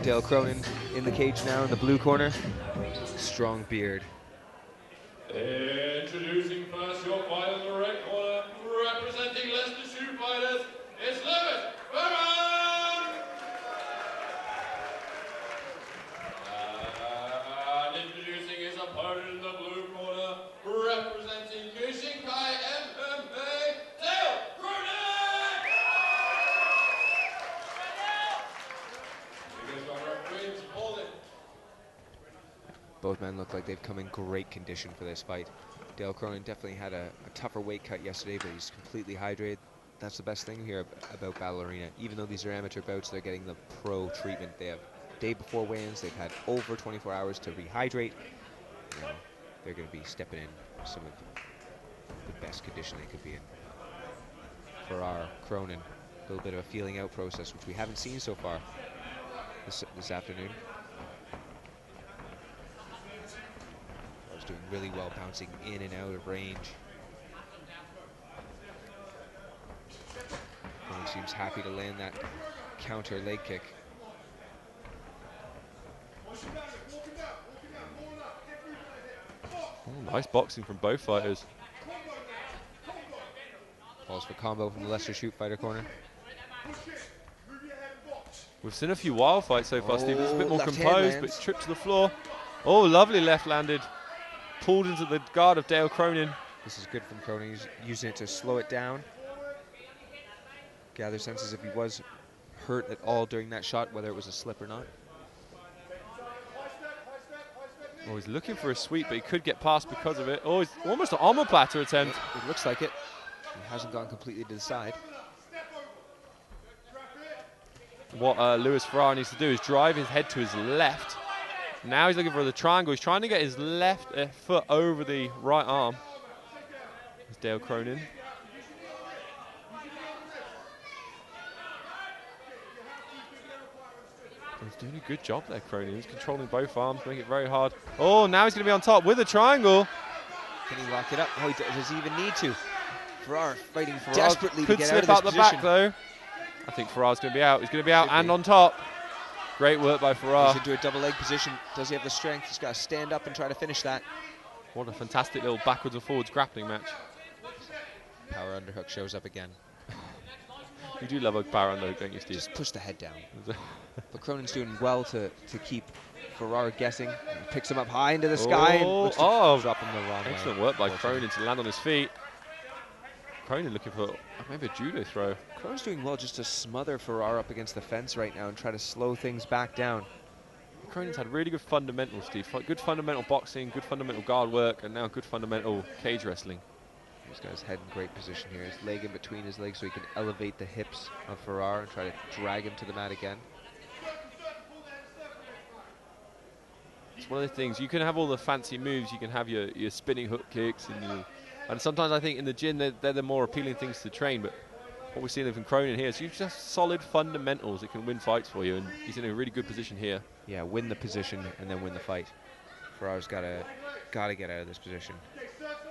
Dale Cronin in the cage now in the blue corner. Strong beard. Introducing first your fighter in the red corner, representing Leicester Shoe Fighters, it's Lewis Ferrar! And introducing his opponent in the blue corner, representing Kishinkai MMA, Dale Cronin! Because our referee Poland. Both men look like they've come in great condition for this fight. Dale Cronin definitely had a tougher weight cut yesterday, but he's completely hydrated. That's the best thing here about Battle Arena. Even though these are amateur bouts, they're getting the pro treatment. They have day before weigh-ins, they've had over 24 hours to rehydrate. You know, they're going to be stepping in some of the best condition they could be in. Ferrar, Cronin, a little bit of a feeling out process, which we haven't seen so far this afternoon. Doing really well, bouncing in and out of range. Cronin seems happy to land that counter leg kick. Oh, nice boxing from both fighters. Calls for combo from the Leicester Shoot Fighter corner. We've seen a few wild fights so far, Steve. It's a bit more left hand composed, but lands. it's tripped to the floor. Oh, lovely left landed. Pulled into the guard of Dale Cronin. This is good from Cronin. He's using it to slow it down. Gather senses if he was hurt at all during that shot, whether it was a slip or not. Oh, he's looking for a sweep, but he could get past because of it. Oh, it's almost an omoplatter attempt. It looks like it. He hasn't gone completely to the side. What Lewis Ferrar needs to do is drive his head to his left. Now he's looking for the triangle. He's trying to get his left foot over the right arm. It's Dale Cronin. He's doing a good job there, Cronin. He's controlling both arms, making it very hard. Oh, now he's going to be on top with a triangle. Can he lock it up? Oh, does he even need to? Ferrar fighting Ferrar desperately to could get slip out of out this the position. back, though. I think Ferrar's going to be out. He's going to be out and on top. Great work by Ferrar. He's into a double leg position. Does he have the strength? He's got to stand up and try to finish that. What a fantastic little backwards and forwards grappling match. Power underhook shows up again. You do love a power underhook, don't you, Steve? Just push the head down. But Cronin's doing well to keep Ferrar guessing. He picks him up high into the sky and looks to drop him the wrong way. Excellent work by Cronin to land on his feet. Cronin looking for maybe a judo throw. Cronin's doing well just to smother Ferrar up against the fence right now and try to slow things back down. Cronin's had really good fundamentals, Steve. Good fundamental boxing, good fundamental guard work, and now good fundamental cage wrestling. He's got his head in great position here. His leg in between his legs so he can elevate the hips of Ferrar and try to drag him to the mat again. It's one of the things, you can have all the fancy moves, you can have your spinning hook kicks, and sometimes I think in the gym they're the more appealing things to train, but what we're seeing from Cronin here is just solid fundamentals that can win fights for you, and he's in a really good position here. Yeah, win the position and then win the fight. Ferrar's gotta get out of this position.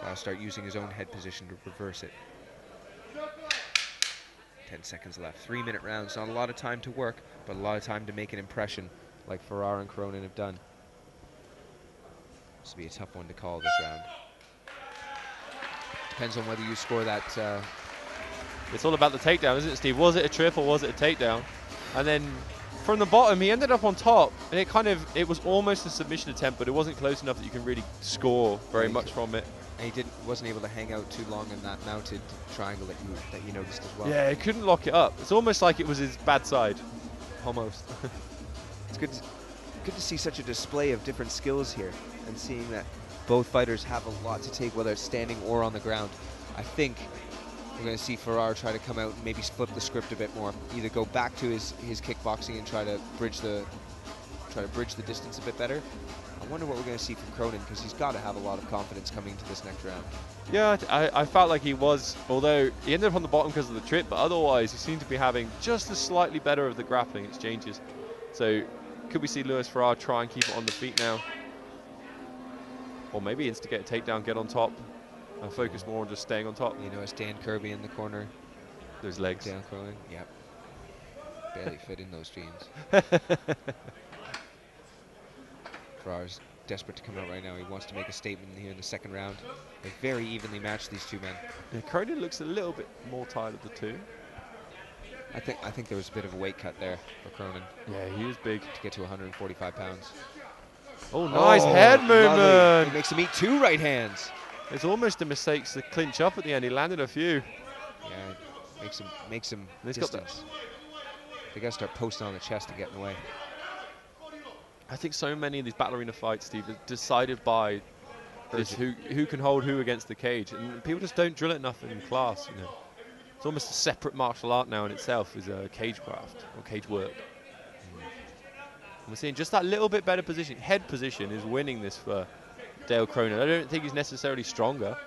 Gotta start using his own head position to reverse it. 10 seconds left. 3-minute rounds. Not a lot of time to work, but a lot of time to make an impression like Ferrar and Cronin have done. This will be a tough one to call this round. Depends on whether you score that. It's all about the takedown, isn't it, Steve? Was it a trip or was it a takedown? And then from the bottom, he ended up on top, and it was almost a submission attempt, but it wasn't close enough that you can really score very much from it. And he wasn't able to hang out too long in that mounted triangle that you noticed as well. Yeah, he couldn't lock it up. It's almost like it was his bad side. Almost. It's good to see such a display of different skills here, and seeing that both fighters have a lot to take, whether it's standing or on the ground. I think we're going to see Ferrar try to come out and maybe flip the script a bit more. Either go back to his kickboxing and try to bridge the distance a bit better. I wonder what we're going to see from Cronin, because he's got to have a lot of confidence coming into this next round. Yeah, I felt like he was, although he ended up on the bottom because of the trip, but otherwise he seemed to be having just a slightly better of the grappling exchanges. So could we see Lewis Ferrar try and keep it on the feet now? Or maybe instigate a takedown, get on top, and focus more on just staying on top. You know, it's Dan Kirby in the corner. Those legs. Dan Cronin, yep. Barely fit in those jeans. Ferrar's desperate to come out right now. He wants to make a statement here in the second round. They're very evenly matched, these two men. Yeah, Cronin looks a little bit more tired of the two. I think there was a bit of a weight cut there for Cronin Yeah, he is big. to get to 145 pounds. Oh, nice head movement. Lovely. He makes him eat 2 right hands. It's almost a mistake to clinch up at the end. He landed a few. Yeah, makes him He's got distance. They got to start posting on the chest and getting away. I think so many of these battle arena fights, Steve, are decided by this who can hold who against the cage, and people just don't drill it enough in class. You know, it's almost a separate martial art now in itself, is a cage craft or cage work. And we're seeing just that little bit better position. Head position is winning this for Dale Cronin. I don't think he's necessarily stronger.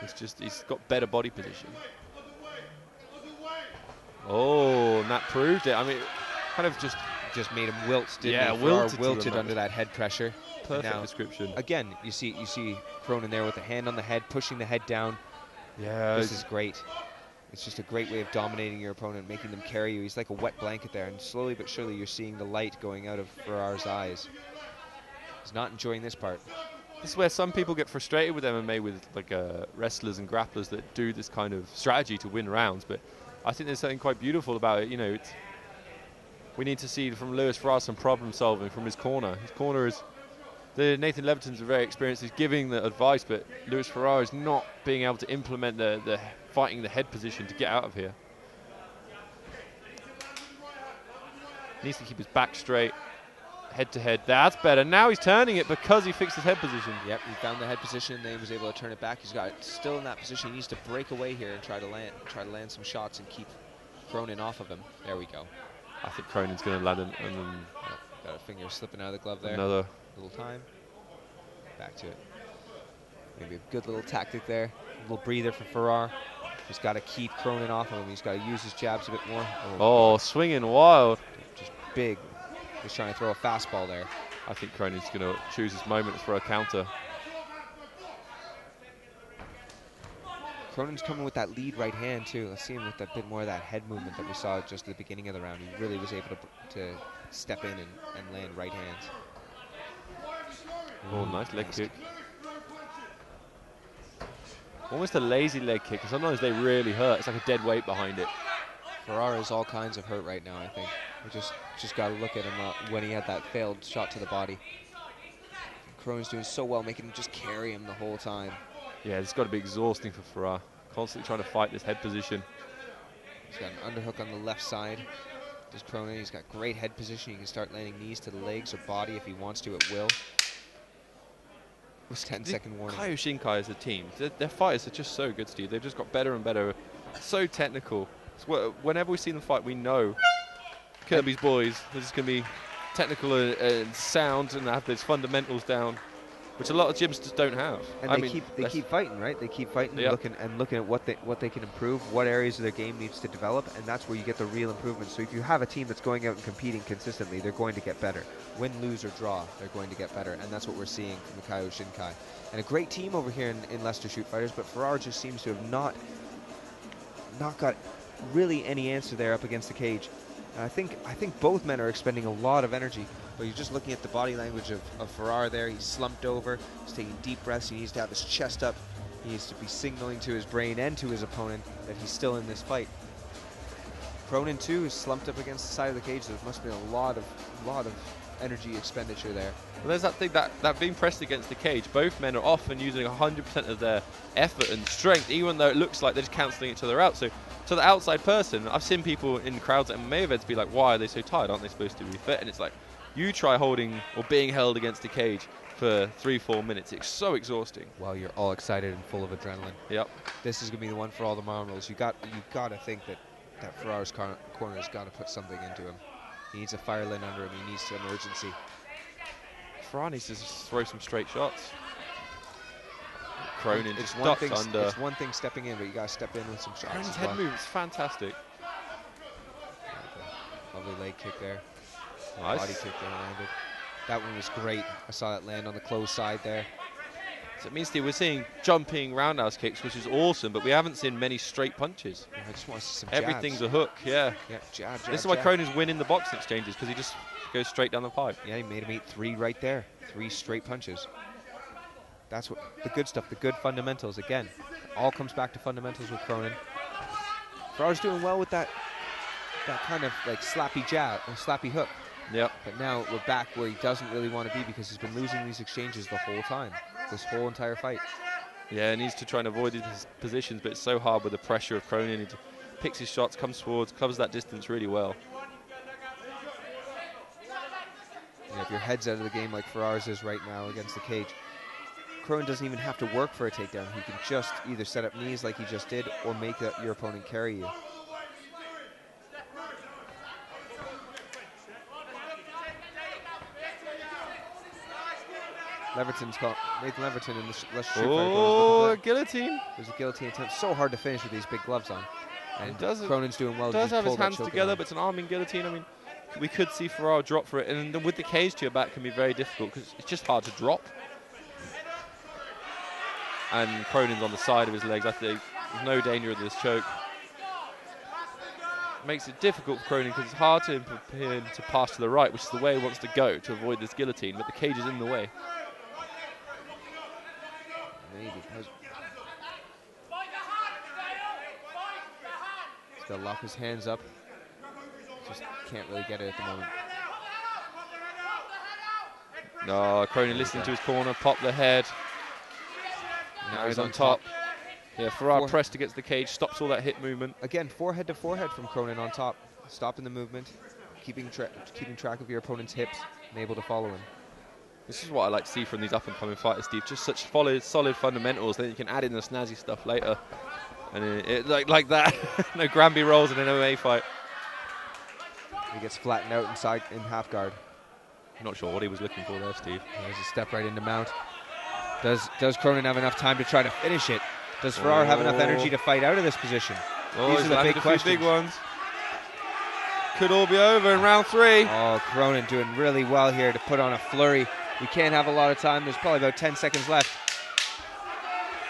It's just he's got better body position. Oh, and that proved it. I mean, kind of just made him wilt, didn't yeah, he? wilted under that head pressure. Perfect now, description. Again, you see Cronin there with the hand on the head, pushing the head down. Yeah, This is great. It's just a great way of dominating your opponent, making them carry you. He's like a wet blanket there, and slowly but surely you're seeing the light going out of Ferrar's eyes. He's not enjoying this part. This is where some people get frustrated with MMA, with like wrestlers and grapplers that do this kind of strategy to win rounds. But I think there's something quite beautiful about it. You know, we need to see from Louis Ferrar some problem solving from his corner. His corner is Nathan Leviton's very experienced. He's giving the advice, but Louis Ferrar is not being able to implement the fighting the head position to get out of here. Needs to keep his back straight, head to head. That's better. Now he's turning it because he fixed his head position. Yep, he found the head position, and then he was able to turn it back. He's got it still in that position. He needs to break away here and try to land some shots and keep Cronin off of him. There we go. I think Cronin's going to land and then Got a finger slipping out of the glove there. another. Little time. Back to it. Maybe a good little tactic there. A little breather for Ferrar. He's got to keep Cronin off of him. He's got to use his jabs a bit more. Oh, swinging wild. Just big. He's trying to throw a fastball there. I think Cronin's going to choose his moments for a counter. Cronin's coming with that lead right hand too. Let's see him with a bit more of that head movement that we saw just at the beginning of the round. He really was able to step in and land right hands. Oh, nice leg kick. Almost a lazy leg kick, and sometimes they really hurt. It's like a dead weight behind it. Ferrar is all kinds of hurt right now, I think. We just got to look at him when he had that failed shot to the body. Cronin's doing so well, making him just carry him the whole time. Yeah, it's got to be exhausting for Ferrar. Constantly trying to fight this head position. He's got an underhook on the left side. Does Cronin. He's got great head position. He can start landing knees to the legs or body if he wants to, it will. With 10-second warning. Kyokushinkai as a team, their fighters are just so good, Steve. They've just got better and better. So technical. Whenever we see them fight, we know Kirby's boys are just going to be technical and sound and have those fundamentals down, which a lot of gyms just don't have. And they keep fighting, right? They keep fighting, yep. looking at what they can improve, what areas of their game needs to develop, and that's where you get the real improvement. So if you have a team that's going out and competing consistently, they're going to get better. Win, lose, or draw, they're going to get better, and that's what we're seeing from the Kyokushinkai. And a great team over here in Leicester Shoot Fighters, but Ferrar just seems to have not got really any answer there up against the cage. And I think both men are expending a lot of energy. But you're just looking at the body language of Ferrar there. He's slumped over. He's taking deep breaths. He needs to have his chest up. He needs to be signaling to his brain and to his opponent that he's still in this fight. Cronin too is slumped up against the side of the cage. There must be a lot of energy expenditure there. Well, there's that thing that being pressed against the cage. Both men are often using 100% of their effort and strength, even though it looks like they're just cancelling each other out. So to the outside person, I've seen people in crowds at MMA events be like, "Why are they so tired? Aren't they supposed to be fit?" And it's like, you try holding or being held against the cage for 3-4 minutes. It's so exhausting. While you're all excited and full of adrenaline. Yep. This is gonna be the one for all the marbles. You got to think that Ferrar's corner has got to put something into him. He needs a fire line under him. He needs some urgency. Ferrar needs to just throw some straight shots. Cronin It's just one ducks thing. under. It's one thing stepping in, but you got to step in with some shots. Cronin's as head well. move is fantastic. Lovely leg kick there. Nice. Body kick there landed. That one was great. I saw that land on the closed side there. So it means, Steve, we're seeing jumping roundhouse kicks, which is awesome, but we haven't seen many straight punches. Yeah, I just want to see some jabs. Everything's a hook, yeah. Yeah, jab, This is why Cronin's winning the boxing exchanges, because he just goes straight down the pipe. Yeah, he made him eat 3 right there. 3 straight punches. That's what the good stuff, the good fundamentals. Again, all comes back to fundamentals with Cronin. Ferrar's doing well with that kind of like slappy jab or slappy hook. Yep. But now we're back where he doesn't really want to be because he's been losing these exchanges the whole time, this whole entire fight. Yeah, he needs to try and avoid these positions, but it's so hard with the pressure of Cronin. He picks his shots, comes towards, covers that distance really well. Yeah, if your head's out of the game like Ferrar's is right now against the cage, Cronin doesn't even have to work for a takedown. He can just either set up knees like he just did or make your opponent carry you. Nathan Leverton in the left street fight. Oh, guillotine. There's a guillotine attempt. So hard to finish with these big gloves on. And Cronin's doing well. Does have his hands together, but it's an arming guillotine. I mean, we could see Ferrar drop for it, and with the cage to your back can be very difficult because it's just hard to drop. And Cronin's on the side of his legs. I think there's no danger of this choke. Makes it difficult for Cronin because it's hard to him to pass to the right, which is the way he wants to go to avoid this guillotine, but the cage is in the way. Maybe. He's got to lock his hands up. Just can't really get it at the moment. No, Cronin listening to his corner, pop the head. Now he's on top. Yeah, Ferrar pressed against the cage, stops all that hit movement. Again, forehead to forehead from Cronin on top, stopping the movement, keeping track of your opponent's hips, and able to follow him. This is what I like to see from these up-and-coming fighters, Steve. Just such solid fundamentals. Then you can add in the snazzy stuff later, and like that. No Granby rolls in an MMA fight. He gets flattened out inside in half guard. I'm not sure what he was looking for there, Steve. There's a step right into mount. Does Cronin have enough time to try to finish it? Does Ferrar have enough energy to fight out of this position? These are the big questions. Big ones. Could all be over in round 3. Oh, Cronin doing really well here to put on a flurry. We can't have a lot of time. There's probably about 10 seconds left.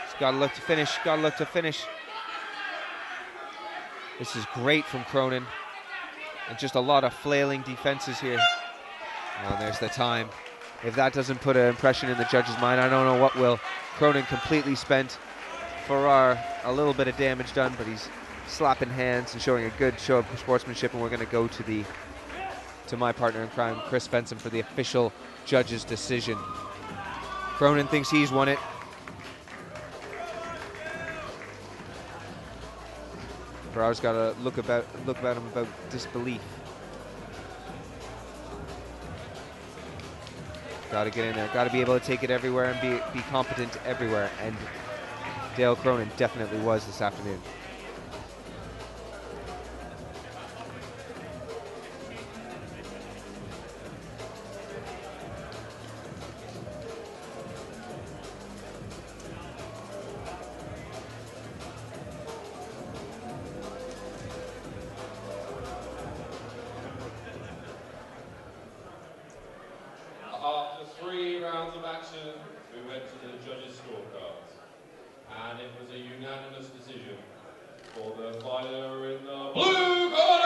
He's got to look to finish. Got to look to finish. This is great from Cronin. And just a lot of flailing defenses here. Oh, there's the time. If that doesn't put an impression in the judge's mind, I don't know what will. Cronin completely spent. Ferrar, a little bit of damage done, but he's slapping hands and showing a good show of sportsmanship. And we're going to go to my partner in crime, Chris Benson, for the official judge's decision. Cronin thinks he's won it. Ferrar's got to look about him about disbelief. Got to get in there. Got to be able to take it everywhere and be competent everywhere. And Dale Cronin definitely was this afternoon. After 3 rounds of action, we went to the judges' scorecards, and it was a unanimous decision for the fighter in the blue corner.